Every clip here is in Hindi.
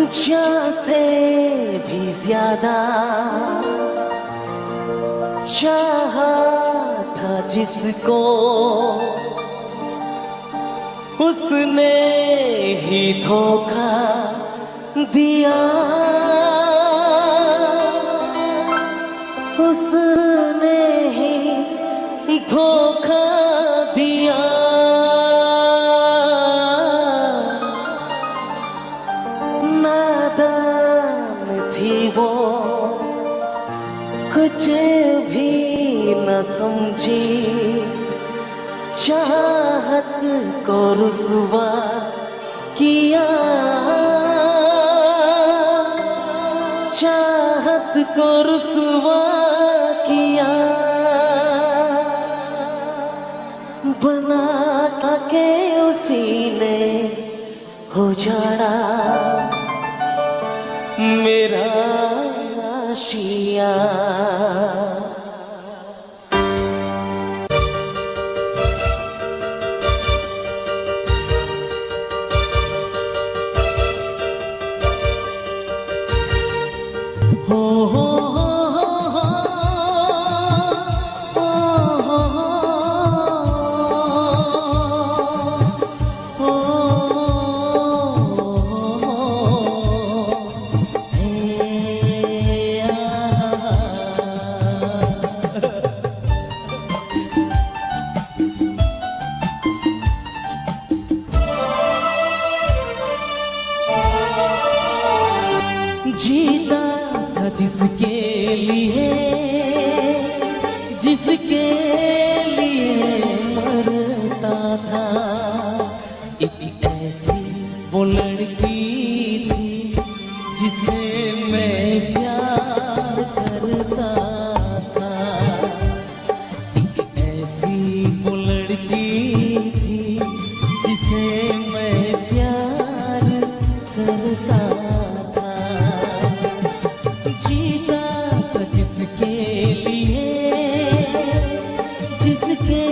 जान से भी ज्यादा चाहा था जिसको, उसने ही धोखा दिया, उसने ही धोखा दिया। नादान थी वो, कुछ भी न समझी, चाहत को रुसवा किया, चाहत को रुसवा किया। बना के उसी ने उजाड़ा मेरा आशिया। हो हो जीता था जिसके लिए, जिसके लिए मरता था। एक ऐसी वो लड़की थी जिसे मैं प्यार करता था। एक ऐसी वो लड़की थी जिसे मैं प्यार करता था। जीता था जिसके लिए, जिसके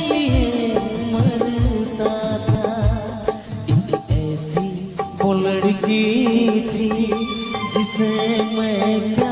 लिए मरता था। एक ऐसी वो लड़की थी जिसे मैं